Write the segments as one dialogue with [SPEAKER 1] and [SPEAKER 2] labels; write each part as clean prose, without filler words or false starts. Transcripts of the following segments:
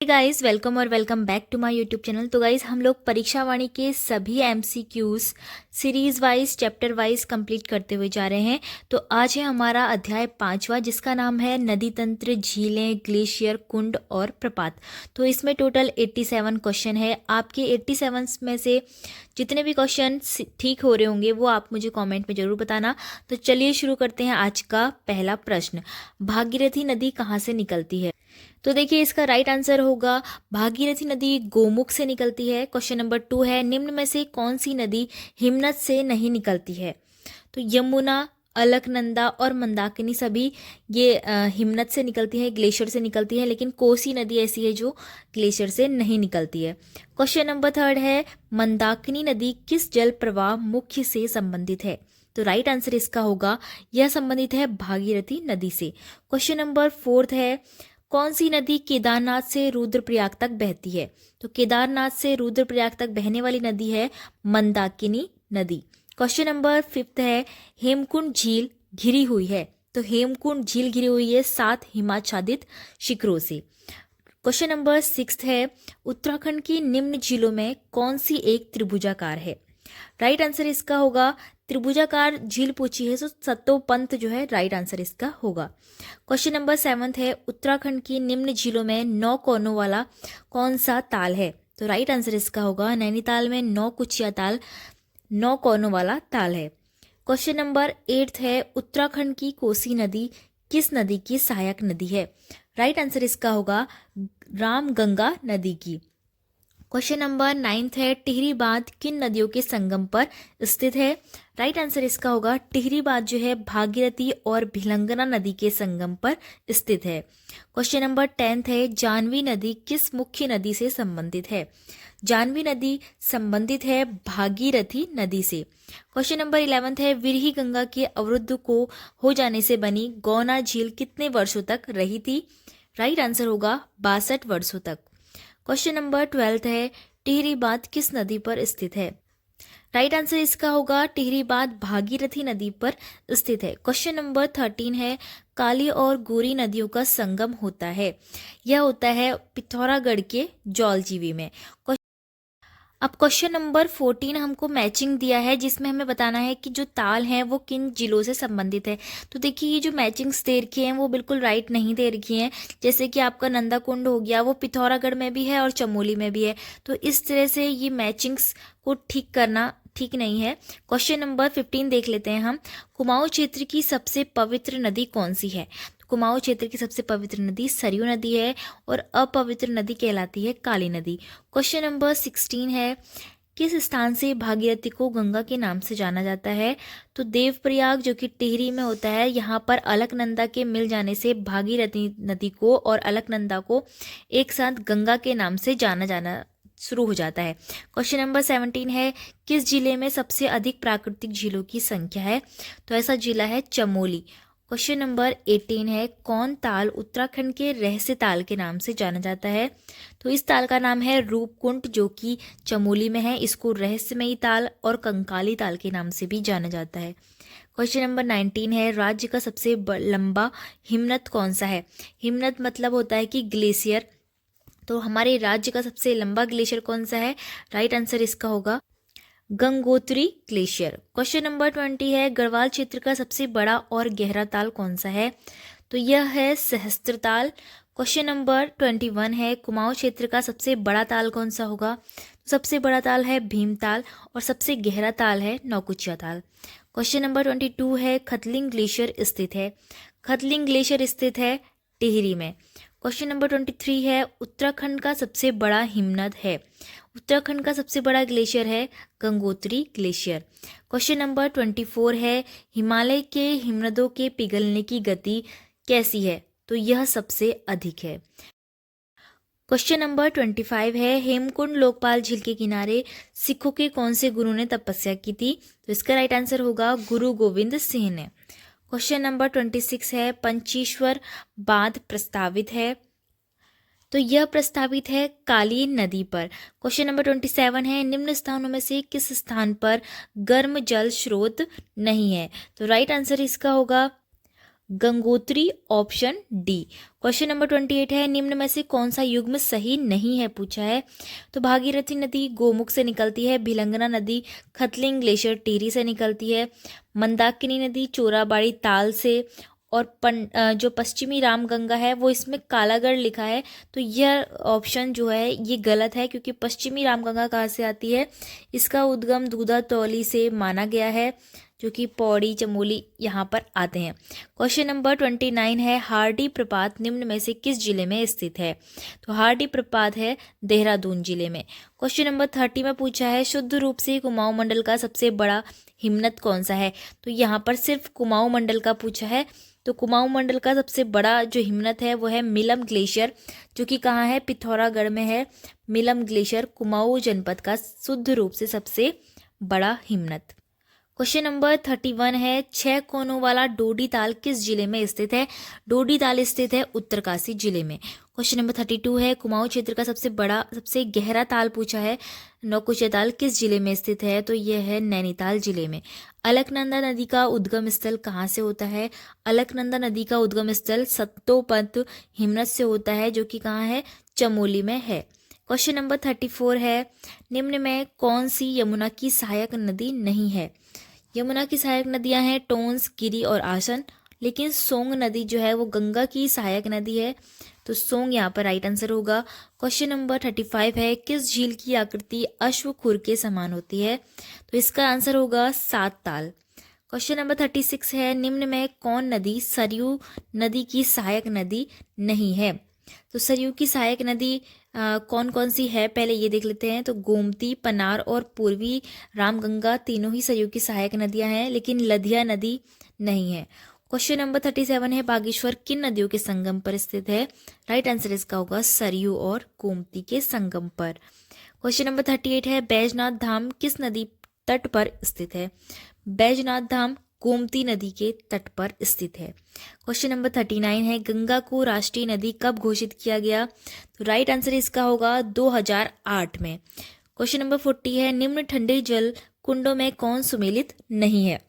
[SPEAKER 1] Guys, welcome और welcome back to my YouTube channel. तो guys, हम लोग परीक्षा वाणी के सभी MCQs series wise chapter wise complete करते हुए जा रहे हैं। तो आज है हमारा अध्याय 5वां, जिसका नाम है नदी तंत्र, झीलें, ग्लेशियर, कुंड और प्रपात। तो इसमें टोटल 87 क्वेश्चन है। आपके 87 में से जितने भी क्वेश्चन ठीक हो रहे होंगे वो आप मुझे कमेंट में ज़रूर बताना। तो चलिए शुरू करते हैं आज का पहला प्रश्न। भागीरथी नदी कहाँ से निकलती है? तो देखिए, इसका राइट आंसर होगा भागीरथी नदी गोमुख से निकलती है। क्वेश्चन नंबर 2 है, निम्न में से कौन सी नदी हिमनद से नहीं निकलती है? तो यमुना, अलकनंदा और मंदाकिनी सभी ये हिमनद से निकलती है, ग्लेशियर से निकलती है, लेकिन कोसी नदी ऐसी है जो ग्लेशियर से नहीं निकलती है। क्वेश्चन नंबर 3 है, मंदाकिनी नदी किस जल प्रवाह मुख्य से संबंधित है? तो राइट आंसर इसका होगा यह संबंधित है भागीरथी नदी से। क्वेश्चन नंबर 4 है, कौन सी नदी केदारनाथ से रुद्रप्रयाग तक बहती है? तो केदारनाथ से रुद्रप्रयाग तक बहने वाली नदी है मंदाकिनी नदी। क्वेश्चन नंबर 5 है, हेमकुंड झील घिरी हुई है। तो हेमकुंड झील घिरी हुई है 7 हिमाच्छादित शिखरों से। क्वेश्चन नंबर 6 है, उत्तराखंड की निम्न झीलों में कौन सी एक त्रिभुजाकार है? राइट आंसर इसका होगा, त्रिभुजाकार झील पूछी है तो सत्तोपंत जो है राइट आंसर इसका होगा। क्वेश्चन नंबर 7 है, उत्तराखंड की निम्न झीलों में 9 कोनों वाला कौन सा ताल है? तो राइट आंसर इसका होगा, नैनीताल में 9 कुचिया ताल 9 कोनों वाला ताल है। क्वेश्चन नंबर 8 है, उत्तराखंड की कोसी नदी किस नदी की सहायक नदी है? राइट आंसर इसका होगा रामगंगा नदी की। क्वेश्चन नंबर 9 है, टिहरी बांध किन नदियों के संगम पर स्थित है? राइट आंसर इसका होगा, टिहरी बांध जो है भागीरथी और भिलंगना नदी के संगम पर स्थित है। क्वेश्चन नंबर 10 है, जानवी नदी किस मुख्य नदी से संबंधित है? जानवी नदी संबंधित है भागीरथी नदी से। क्वेश्चन नंबर 11 है, विरही गंगा के अवरुद्ध को हो जाने से बनी गौना झील कितने वर्षों तक रही थी? राइट आंसर होगा 62 वर्षों तक। क्वेश्चन नंबर 12 है, टिहरी बांध किस नदी पर स्थित है? राइट आंसर इसका होगा, टिहरी बांध भागीरथी नदी पर स्थित है। क्वेश्चन नंबर 13 है, काली और गोरी नदियों का संगम होता है, यह होता है पिथौरागढ़ के जौलजीबी में। अब क्वेश्चन नंबर 14 हमको मैचिंग दिया है, जिसमें हमें बताना है कि जो ताल हैं वो किन जिलों से संबंधित है। तो देखिए, ये जो मैचिंग्स दे रखी हैं वो बिल्कुल राइट नहीं दे रखी हैं। जैसे कि आपका नंदा कुंड हो गया, वो पिथौरागढ़ में भी है और चमोली में भी है। तो इस तरह से ये मैचिंग्स को ठीक करना ठीक नहीं है। क्वेश्चन नंबर 15 देख लेते हैं हम। कुमाऊं क्षेत्र की सबसे पवित्र नदी कौन सी है? कुमाऊं क्षेत्र की सबसे पवित्र नदी सरयू नदी है और अपवित्र नदी कहलाती है काली नदी। क्वेश्चन नंबर 16 है, किस स्थान से भागीरथी को गंगा के नाम से जाना जाता है? तो देवप्रयाग जो कि टिहरी में होता है, यहाँ पर अलकनंदा के मिल जाने से भागीरथी नदी को और अलकनंदा को एक साथ गंगा के नाम से जाना शुरू हो जाता है। क्वेश्चन नंबर 17 है, किस जिले में सबसे अधिक प्राकृतिक झीलों की संख्या है? तो ऐसा जिला है चमोली। क्वेश्चन नंबर 18 है, कौन ताल उत्तराखंड के रहस्य ताल के नाम से जाना जाता है? तो इस ताल का नाम है रूपकुंड, जो कि चमोली में है। इसको रहस्यमयी ताल और कंकाली ताल के नाम से भी जाना जाता है। क्वेश्चन नंबर 19 है, राज्य का सबसे लंबा हिमनद कौन सा है? हिमनद मतलब होता है कि ग्लेशियर। तो हमारे राज्य का सबसे लंबा ग्लेशियर कौन सा है? राइट आंसर इसका होगा गंगोत्री ग्लेशियर। क्वेश्चन नंबर 20 है, गढ़वाल क्षेत्र का सबसे बड़ा और गहरा ताल कौन सा है? तो यह है सहस्त्रताल। क्वेश्चन नंबर 21 है, कुमाऊं क्षेत्र का सबसे बड़ा ताल कौन सा होगा? तो सबसे बड़ा ताल है भीमताल और सबसे गहरा ताल है नौकुचिया ताल। क्वेश्चन नंबर 22 है, खतलिंग ग्लेशियर स्थित है? खतलिंग ग्लेशियर स्थित है टिहरी में। क्वेश्चन नंबर 23 है, उत्तराखंड का सबसे बड़ा हिमनद है? उत्तराखंड का सबसे बड़ा ग्लेशियर है गंगोत्री ग्लेशियर। क्वेश्चन नंबर 24 है, हिमालय के हिमनदों के पिघलने की गति कैसी है? तो यह सबसे अधिक है। क्वेश्चन नंबर 25 है, हेमकुंड लोकपाल झील के किनारे सिखों के कौन से गुरु ने तपस्या की थी? तो इसका राइट आंसर होगा गुरु गोविंद सिंह ने। क्वेश्चन नंबर 26 है, पंचेश्वर बांध प्रस्तावित है? तो यह प्रस्तावित है काली नदी पर। क्वेश्चन नंबर 27 है, निम्न स्थानों में से किस स्थान पर गर्म जल स्रोत नहीं है? तो राइट आंसर इसका होगा Gangotri, option D. Question number 28 है, निम्न में से कौन सा युग्म सही नहीं है पूछा है। तो भागीरथी नदी गोमुख से निकलती है, भिलंगना नदी खतलिंग ग्लेशियर टिहरी से निकलती है, मंदाकिनी नदी चोराबाड़ी ताल से, और जो पश्चिमी रामगंगा है वो इसमें कालागढ़ लिखा है, तो यह ऑप्शन जो है ये गलत है, क्योंकि पश्चिमी रामगंगा कहाँ से आती है, इसका उद्गम दूधा तौली से माना गया है, जो कि पौड़ी चमोली यहाँ पर आते हैं। क्वेश्चन नंबर 29 है, हार्डी प्रपात निम्न में से किस जिले में स्थित है। तो हार्डी प्रपात है देहरादून जिले में। क्वेश्चन नंबर 30 में पूछा है, शुद्ध रूप से कुमाऊं मंडल का सबसे बड़ा हिमनद कौन सा है। तो यहाँ पर सिर्फ कुमाऊं मंडल का पूछा है, तो कुमाऊं मंडल का सबसे बड़ा जो हिमनद है वो है मिलम ग्लेशियर, जो कि कहाँ है, पिथौरागढ़ में है। मिलम ग्लेशियर कुमाऊं जनपद का शुद्ध रूप से सबसे बड़ा हिमनद। क्वेश्चन नंबर 31 है, 6 कोनों वाला डोडी ताल किस जिले में स्थित है। डोडी ताल स्थित है उत्तरकाशी जिले में। क्वेश्चन नंबर 32 है, कुमाऊं क्षेत्र का सबसे गहरा ताल पूछा है, नौकुचिया ताल किस जिले में स्थित है। तो यह है नैनीताल जिले में। अलकनंदा नदी का उद्गम स्थल कहाँ से होता है। अलकनंदा नदी का उद्गम स्थल सत्तोपंत हिमनद से होता है, जो कि कहाँ है, चमोली में है। क्वेश्चन नंबर 34 है, निम्न में कौन सी यमुना की सहायक नदी नहीं है। यमुना की सहायक नदियां हैं टोंस, गिरी और आसन, लेकिन सोंग नदी जो है वो गंगा की सहायक नदी है, तो सोंग यहाँ पर राइट आंसर होगा। क्वेश्चन नंबर 35 है, किस झील की आकृति अश्व खुर के समान होती है। तो इसका आंसर होगा सात ताल। क्वेश्चन नंबर 36 है, निम्न में कौन नदी सरयू नदी की सहायक नदी नहीं है। तो सरयू की सहायक नदी कौन कौन सी है, पहले ये देख लेते हैं। तो गोमती, पनार और पूर्वी रामगंगा तीनों ही सरयू की सहायक नदियां हैं, लेकिन लधिया नदी नहीं है। क्वेश्चन नंबर 37 है, बागेश्वर किन नदियों के संगम पर स्थित है। राइट आंसर इसका होगा सरयू और गोमती के संगम पर। क्वेश्चन नंबर 38 है, बैजनाथ धाम किस नदी तट पर स्थित है। बैजनाथ धाम गोमती नदी के तट पर स्थित है। क्वेश्चन नंबर 39 है, गंगा को राष्ट्रीय नदी कब घोषित किया गया। तो राइट आंसर इसका होगा 2008 में। क्वेश्चन नंबर 40 है, निम्न ठंडे जल कुंडों में कौन सुमेलित नहीं है।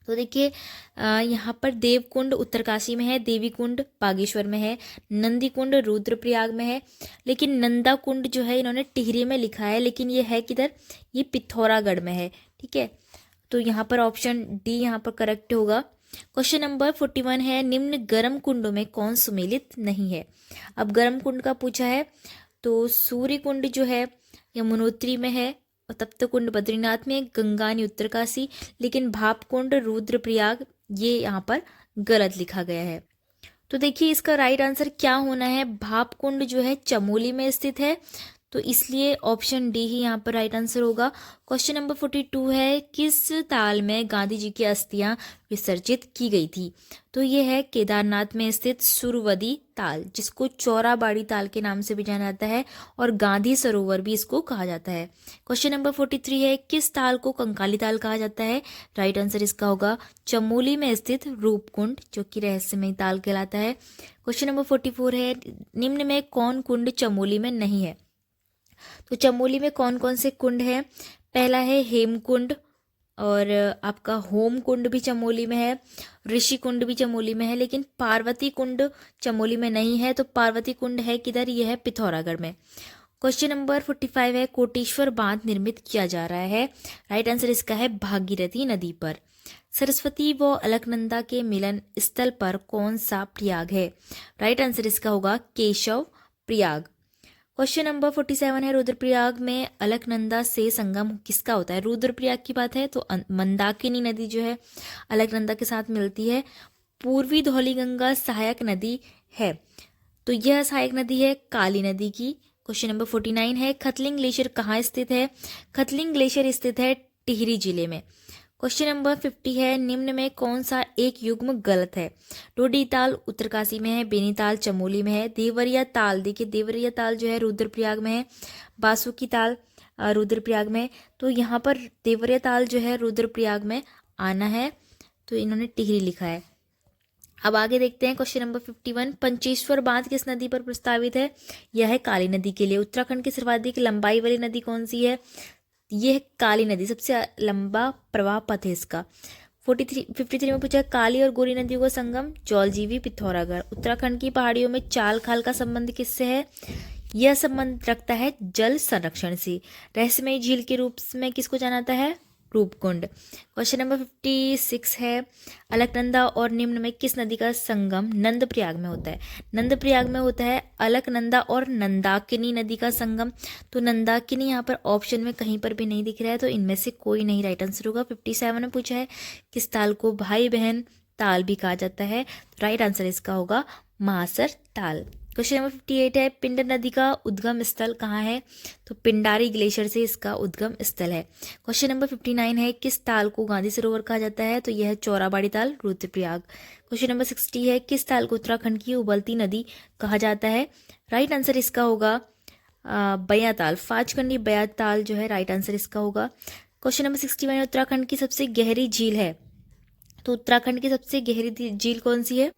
[SPEAKER 1] तो देखिए यहाँ पर देव कुंड उत्तरकाशी में है, देवी कुंड बागेश्वर में है, नंदी कुंड रुद्रप्रयाग में है, लेकिन नंदा कुंड जो है इन्होंने टिहरी में लिखा है, लेकिन ये है किधर, ये पिथौरागढ़ में है। ठीक है, तो यहाँ पर ऑप्शन डी यहाँ पर करेक्ट होगा। क्वेश्चन नंबर 41 है, निम्न गर्म कुंडों में कौन सुमेलित नहीं है। अब गर्म कुंड का पूछा है, तो सूर्य कुंड जो है यमुनोत्री में है, और तप्त कुंड बद्रीनाथ में, गंगानी उत्तरकाशी, लेकिन भाप कुंड रुद्रप्रयाग ये यहाँ पर गलत लिखा गया है। तो देखिए इसका राइट आंसर क्या होना है, भाप कुंड जो है चमोली में स्थित है, तो इसलिए ऑप्शन डी ही यहाँ पर राइट आंसर होगा। क्वेश्चन नंबर 42 है, किस ताल में गांधी जी की अस्थियां विसर्जित की गई थी। तो ये है केदारनाथ में स्थित सुरवदी ताल, जिसको चौराबाड़ी ताल के नाम से भी जाना जाता है, और गांधी सरोवर भी इसको कहा जाता है। क्वेश्चन नंबर 43 है, किस ताल को कंकाली ताल कहा जाता है। राइट आंसर इसका होगा चमोली में स्थित रूपकुंड, जो कि रहस्यमय ताल कहलाता है। क्वेश्चन नंबर 44 है, निम्न में कौन कुंड चमोली में नहीं है। तो चमोली में कौन कौन से कुंड हैं, पहला है हेमकुंड, और आपका होम कुंड भी चमोली में है, ऋषि कुंड भी चमोली में है, लेकिन पार्वती कुंड चमोली में नहीं है। तो पार्वती कुंड है किधर, यह है पिथौरागढ़ में। क्वेश्चन नंबर 45 है, कोटेश्वर बांध निर्मित किया जा रहा है। राइट आंसर इसका है भागीरथी नदी पर। सरस्वती व अलकनंदा के मिलन स्थल पर कौन सा प्रयाग है। राइट आंसर इसका होगा केशव प्रयाग। क्वेश्चन नंबर 47 है, रुद्रप्रयाग में अलकनंदा से संगम किसका होता है। रुद्रप्रयाग की बात है तो मंदाकिनी नदी जो है अलकनंदा के साथ मिलती है। पूर्वी धौलीगंगा सहायक नदी है, तो यह सहायक नदी है काली नदी की। क्वेश्चन नंबर 49 है, खतलिंग ग्लेशियर कहाँ स्थित है। खतलिंग ग्लेशियर स्थित है टिहरी जिले में। क्वेश्चन नंबर 50 है, निम्न में कौन सा एक युग्म गलत है। डोडी ताल उत्तरकाशी में है, बेनीताल चमोली में है, देवरिया ताल, देखिए देवरिया ताल जो है रुद्रप्रयाग में है, बासुकी ताल रुद्रप्रयाग में, तो यहाँ पर देवरिया ताल जो है रुद्रप्रयाग में आना है, तो इन्होंने टिहरी लिखा है। अब आगे देखते हैं क्वेश्चन नंबर 51, पंचेश्वर बांध किस नदी पर प्रस्तावित है। यह है काली नदी के लिए। उत्तराखंड की सर्वाधिक लंबाई वाली नदी कौन सी है। यह काली नदी, सबसे लंबा प्रवाह पथ है इसका। 53 में पूछा है काली और गोरी नदियों का संगम, जौलजीबी, पिथौरागढ़। उत्तराखंड की पहाड़ियों में चाल खाल का संबंध किससे है? यह संबंध रखता है जल संरक्षण से। रहस्यमयी झील के रूप में किसको जाना जाता है? रूपकुंड। क्वेश्चन नंबर 56 है अलकनंदा और निम्न में किस नदी का संगम नंदप्रयाग में होता है? नंदप्रयाग में होता है अलकनंदा और नंदाकिनी नदी का संगम। तो नंदाकिनी यहाँ पर ऑप्शन में कहीं पर भी नहीं दिख रहा है, तो इनमें से कोई नहीं राइट आंसर होगा। 57 में पूछा है किस ताल को भाई बहन ताल भी कहा जाता है? राइट आंसर इसका होगा महासर ताल। क्वेश्चन नंबर 58 है पिंड नदी का उद्गम स्थल कहाँ है? तो पिंडारी ग्लेशियर से इसका उद्गम स्थल है। क्वेश्चन नंबर 59 है किस ताल को गांधी सरोवर कहा जाता है? तो यह है चौराबाड़ी ताल, रुद्रप्रयाग। क्वेश्चन नंबर 60 है किस ताल को उत्तराखंड की उबलती नदी कहा जाता है? राइट आंसर इसका होगा बया ताल, फाचकंडी बया ताल जो है राइट आंसर इसका होगा। क्वेश्चन नंबर 61 उत्तराखंड की सबसे गहरी झील है, तो उत्तराखंड की सबसे गहरी झील कौन सी है?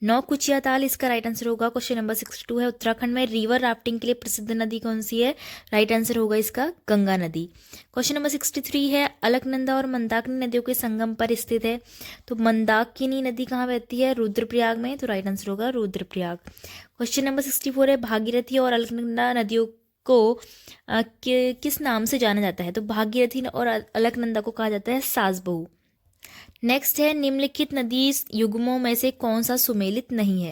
[SPEAKER 1] नौकुचिया ताल इसका राइट आंसर होगा। क्वेश्चन नंबर 62 है उत्तराखंड में रिवर राफ्टिंग के लिए प्रसिद्ध नदी कौन सी है? राइट आंसर होगा इसका गंगा नदी। क्वेश्चन नंबर 63 है अलकनंदा और मंदाकिनी नदियों के संगम पर स्थित है, तो मंदाकिनी नदी कहाँ बहती है? रुद्रप्रयाग में, तो राइट आंसर होगा रुद्रप्रयाग। क्वेश्चन नंबर 64 है भागीरथी और अलकनंदा नदियों को किस नाम से जाना जाता है? तो भागीरथी और अलकनंदा को कहा जाता है सास बहू। नेक्स्ट है निम्नलिखित नदी युग्मों में से कौन सा सुमेलित नहीं है?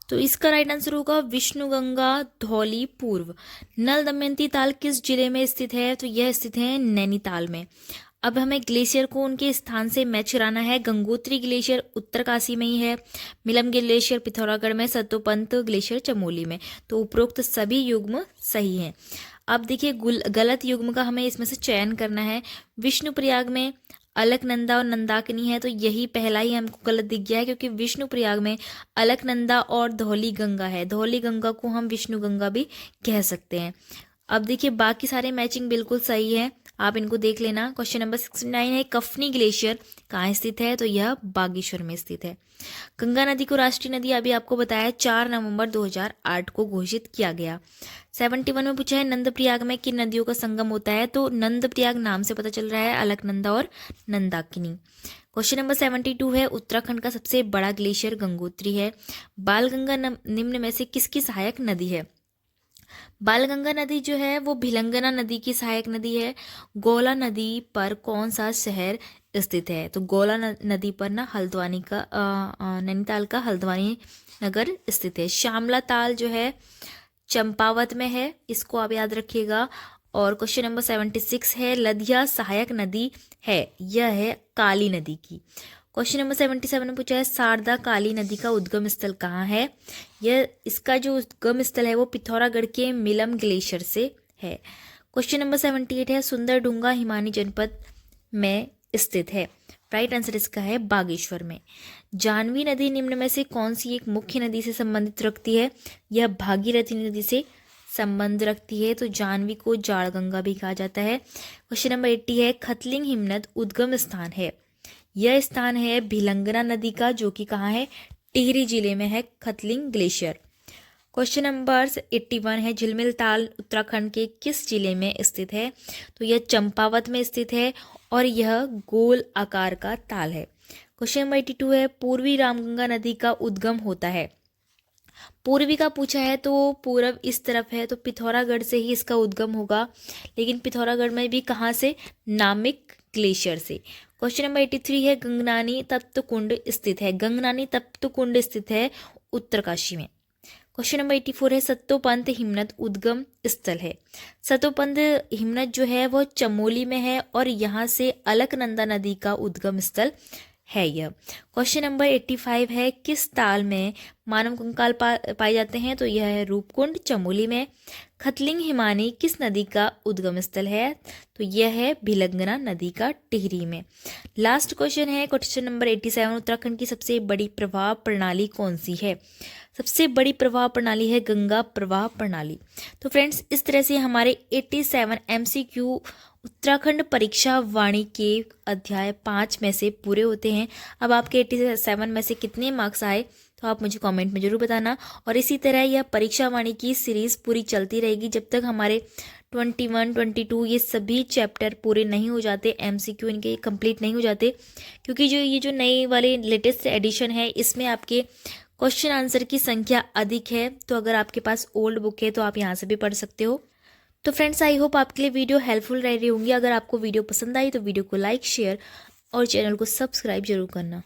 [SPEAKER 1] तो इसका राइट आंसर होगा विष्णुगंगा, धौली, पूर्व। नल दमयंती ताल किस जिले में स्थित है? तो यह स्थित है नैनीताल में। अब हमें ग्लेशियर को उनके स्थान से मैच कराना है। गंगोत्री ग्लेशियर उत्तरकाशी में ही है, मिलम ग्लेशियर पिथौरागढ़ में, सतोपंत ग्लेशियर चमोली में। तो उपरोक्त सभी युग्म सही हैं। अब देखिए गलत युग्म का हमें इसमें से चयन करना है। विष्णुप्रयाग में अलकनंदा और नंदाकिनी है, तो यही पहला ही हमको गलत दिख गया है, क्योंकि विष्णुप्रयाग में अलकनंदा और धौली गंगा है। धौली गंगा को हम विष्णु गंगा भी कह सकते हैं। अब देखिए बाकी सारे मैचिंग बिल्कुल सही है, आप इनको देख लेना। क्वेश्चन नंबर 69 है कफनी ग्लेशियर कहाँ स्थित है? तो यह बागेश्वर में स्थित है। गंगा नदी को राष्ट्रीय नदी अभी आपको बताया 4 नवंबर 2008 को घोषित किया गया। 71 में पूछा है नंदप्रयाग में किन नदियों का संगम होता है? तो नंदप्रयाग नाम से पता चल रहा है अलकनंदा और नंदाकिनी। क्वेश्चन नंबर 72 है उत्तराखंड का सबसे बड़ा ग्लेशियर गंगोत्री है। बालगंगा निम्न में से किसकी सहायक नदी है? बालगंगा नदी जो है वो भिलंगना नदी की सहायक नदी है। गोला नदी पर कौन सा शहर स्थित है? तो गोला नदी पर ना हल्द्वानी का नैनीताल का हल्द्वानी नगर स्थित है। श्यामला ताल जो है चंपावत में है, इसको आप याद रखिएगा। और क्वेश्चन नंबर 76 है लदिया सहायक नदी है, यह है काली नदी की। क्वेश्चन नंबर 77 में पूछा है शारदा काली नदी का उद्गम स्थल कहाँ है? यह इसका जो उद्गम स्थल है वो पिथौरागढ़ के मिलम ग्लेशियर से है। क्वेश्चन नंबर 78 है सुंदरडूंगा हिमानी जनपद में स्थित है। राइट आंसर इसका है बागेश्वर में। जानवी नदी निम्न में से कौन सी एक मुख्य नदी से संबंधित रखती है? यह भागीरथी नदी से संबंध रखती है, तो जानवी को जाड़ गंगा भी कहा जाता है। क्वेश्चन नंबर 80 है खतलिंग हिमनद उद्गम स्थान है, यह स्थान है भिलंगना नदी का, जो कि कहाँ है? टिहरी जिले में है खतलिंग ग्लेशियर। क्वेश्चन नंबर 81 है झिलमिल ताल उत्तराखंड के किस जिले में स्थित है? तो यह चंपावत में स्थित है और यह गोल आकार का ताल है। क्वेश्चन नंबर 82 है पूर्वी रामगंगा नदी का उद्गम होता है। पूर्वी का पूछा है तो पूर्व इस तरफ है, तो पिथौरागढ़ से ही इसका उद्गम होगा, लेकिन पिथौरागढ़ में भी कहाँ से? नामिक ग्लेशियर से। क्वेश्चन नंबर 83 है गंगनानी तप्तकुंड स्थित है। गंगनानी तप्तकुंड स्थित है उत्तरकाशी में। क्वेश्चन नंबर 84 है सतोपंत हिमनद उद्गम स्थल है। सतोपंत हिमनद जो है वह चमोली में है और यहाँ से अलकनंदा नदी का उद्गम स्थल है यह। क्वेश्चन नंबर 85 है किस ताल में मानव कंकाल पाए जाते हैं? तो यह है रूपकुंड चमोली में। खतलिंग हिमानी किस नदी का उद्गम स्थल है? तो यह है भिलंगना नदी का टिहरी में। लास्ट क्वेश्चन है क्वेश्चन नंबर 87 उत्तराखंड की सबसे बड़ी प्रवाह प्रणाली कौन सी है? सबसे बड़ी प्रवाह प्रणाली है गंगा प्रवाह प्रणाली। तो फ्रेंड्स इस तरह से हमारे 87 MCQ उत्तराखंड परीक्षा वाणी के अध्याय 5 में से पूरे होते हैं। अब आपके 87 में से कितने मार्क्स आए तो आप मुझे कमेंट में ज़रूर बताना। और इसी तरह यह परीक्षा वाणी की सीरीज़ पूरी चलती रहेगी जब तक हमारे 21, 22 ये सभी चैप्टर पूरे नहीं हो जाते, MCQ इनके कंप्लीट नहीं हो जाते, क्योंकि ये जो नई वाले लेटेस्ट एडिशन है इसमें आपके क्वेश्चन आंसर की संख्या अधिक है। तो अगर आपके पास ओल्ड बुक है तो आप यहाँ से भी पढ़ सकते हो। तो फ्रेंड्स, आई होप आपके लिए वीडियो हेल्पफुल रह रही होंगी। अगर आपको वीडियो पसंद आई तो वीडियो को लाइक, शेयर और चैनल को सब्सक्राइब जरूर करना।